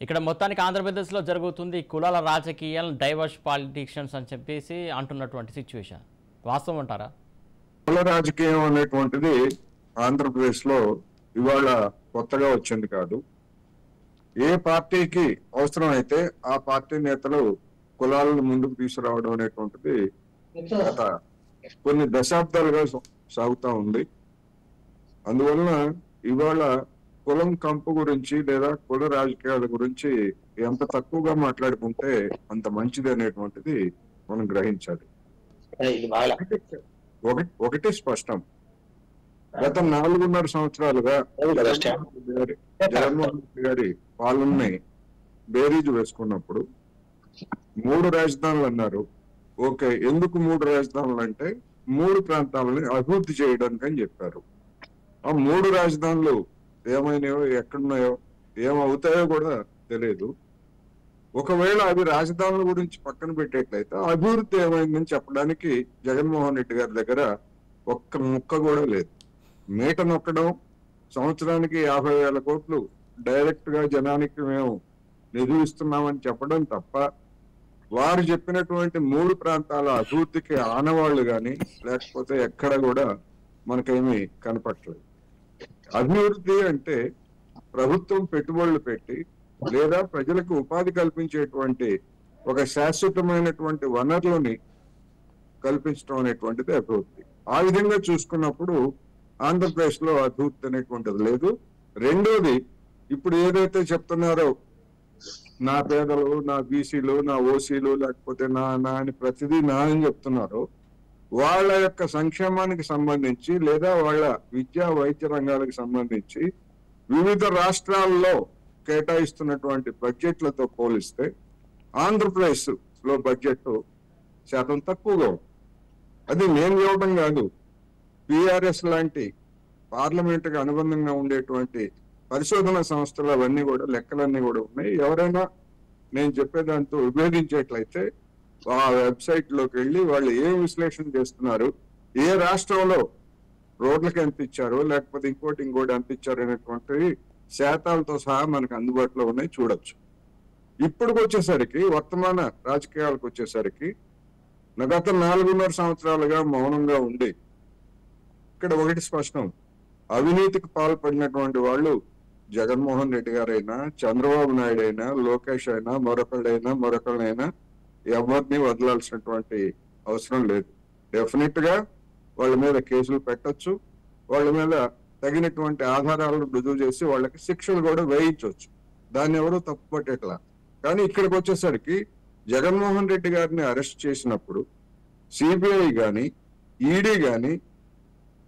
ఇక్కడ మొత్తానికి ఆంధ్రప్రదేశ్లో జరుగుతుంది కులాల రాజకీయాలను డైవర్స్ పాలిటిషియన్స్ అని చెప్పేసి అంటున్నటువంటి సిచ్యువేషన్ వాస్తవం అంటారా? కుల రాజకీయం అనేటువంటిది ఆంధ్రప్రదేశ్ లో ఇవాళ కొత్తగా వచ్చింది కాదు. ఏ పార్టీకి అవసరం అయితే ఆ పార్టీ నేతలు కులాలను ముందుకు తీసుకురావడం అనేటువంటిది గత కొన్ని దశాబ్దాలుగా సాగుతా ఉంది. అందువలన ఇవాళ కులం కంపు గురించి లేదా కుల రాజకీయాల గురించి ఎంత తక్కువగా మాట్లాడుకుంటే అంత మంచిది అనేటువంటిది మనం గ్రహించాలి. ఒకటి స్పష్టం, గత 4.5 సంవత్సరాలుగా జగన్మోహన్ రెడ్డి గారి పాలనని బేరీజు వేసుకున్నప్పుడు 3 రాజధానులు అన్నారు. ఓకే, ఎందుకు 3 రాజధానులు అంటే 3 ప్రాంతాలని అభివృద్ధి చేయడానికి అని చెప్పారు. ఆ 3 రాజధానులు ఏమైనాయో, ఎక్కడున్నాయో, ఏమవుతాయో కూడా తెలియదు. ఒకవేళ అవి రాజధానుల గురించి పక్కన పెట్టేట్లయితే అభివృద్ధి ఏమైందని చెప్పడానికి జగన్మోహన్ రెడ్డి గారి దగ్గర ఒక్క ముక్క కూడా లేదు. మీట నొక్కడం, సంవత్సరానికి 50,000 కోట్లు డైరెక్ట్ గా జనానికి మేము నిధులు ఇస్తున్నామని చెప్పడం తప్ప వారు చెప్పినటువంటి 3 ప్రాంతాల అభివృద్ధికి ఆనవాళ్లు గాని లేకపోతే ఎక్కడ కూడా మనకేమీ కనపట్లేదు. అభివృద్ధి అంటే ప్రభుత్వం పెట్టుబడులు పెట్టి లేదా ప్రజలకు ఉపాధి కల్పించేటువంటి ఒక శాశ్వతమైనటువంటి వనరులని కల్పించడం అనేటువంటిది అభివృద్ధి. ఆ విధంగా చూసుకున్నప్పుడు ఆంధ్రప్రదేశ్ లో అభివృద్ధి అనేటువంటిది లేదు. రెండోది, ఇప్పుడు ఏదైతే చెప్తున్నారో నా పేదలు, నా బీసీలు, నా ఓసీలు, లేకపోతే నా అని ప్రతిదీ నా అని చెప్తున్నారో వాళ్ళ యొక్క సంక్షేమానికి సంబంధించి లేదా వాళ్ళ విద్యా వైద్య రంగాలకు సంబంధించి వివిధ రాష్ట్రాల్లో కేటాయిస్తున్నటువంటి బడ్జెట్లతో పోలిస్తే ఆంధ్రప్రదేశ్ లో బడ్జెట్ శాతం తక్కువగా ఉంది. అది నేను చెప్పడం కాదు, పిఆర్ఎస్ లాంటి పార్లమెంటుకు అనుబంధంగా ఉండేటువంటి పరిశోధన సంస్థలు అవన్నీ కూడా లెక్కలన్నీ కూడా ఉన్నాయి. ఎవరైనా నేను చెప్పేదాంతో విభేదించేట్లయితే ఆ వెబ్సైట్ లోకి వెళ్ళి వాళ్ళు ఏం విశ్లేషణ చేస్తున్నారు, ఏ రాష్ట్రంలో రోడ్లకు ఎంత ఇచ్చారో లేకపోతే ఇంకోటి ఎంత ఇచ్చారు అనేటువంటి శాతాలతో సహా మనకు అందుబాటులో ఉన్నాయి, చూడొచ్చు. ఇప్పటికి వచ్చేసరికి వర్తమాన రాజకీయాలకు వచ్చేసరికి గత 4.5 సంవత్సరాలుగా మౌనంగా ఉండి ఇక్కడ ఒకటి స్పష్టం, అవినీతికి పాల్పడినటువంటి వాళ్ళు జగన్మోహన్ రెడ్డి గారైనా, చంద్రబాబు నాయుడు అయినా, లోకేష్ అయినా, మరొకళ్ళైనా ఎవరిని వదలాల్సినటువంటి అవసరం లేదు. డెఫినెట్ గా వాళ్ళ మీద కేసులు పెట్టొచ్చు, వాళ్ళ మీద తగినటువంటి ఆధారాలను రుజువు చేసి వాళ్ళకి శిక్షలు కూడా వేయించవచ్చు. దాన్ని ఎవరు తప్పుపట్టేట్లా. కానీ ఇక్కడికి వచ్చేసరికి జగన్మోహన్ రెడ్డి గారిని అరెస్ట్ చేసినప్పుడు సిబిఐ గాని ఈడీ గాని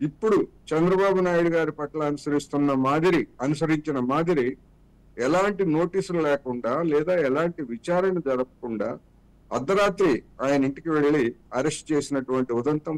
ఇప్పుడు చంద్రబాబు నాయుడు గారి పట్ల అనుసరించిన మాదిరి ఎలాంటి నోటీసులు లేకుండా లేదా ఎలాంటి విచారణ జరపకుండా అర్ధరాత్రి ఆయన ఇంటికి వెళ్లి అరెస్ట్ చేసినటువంటి ఉదంతం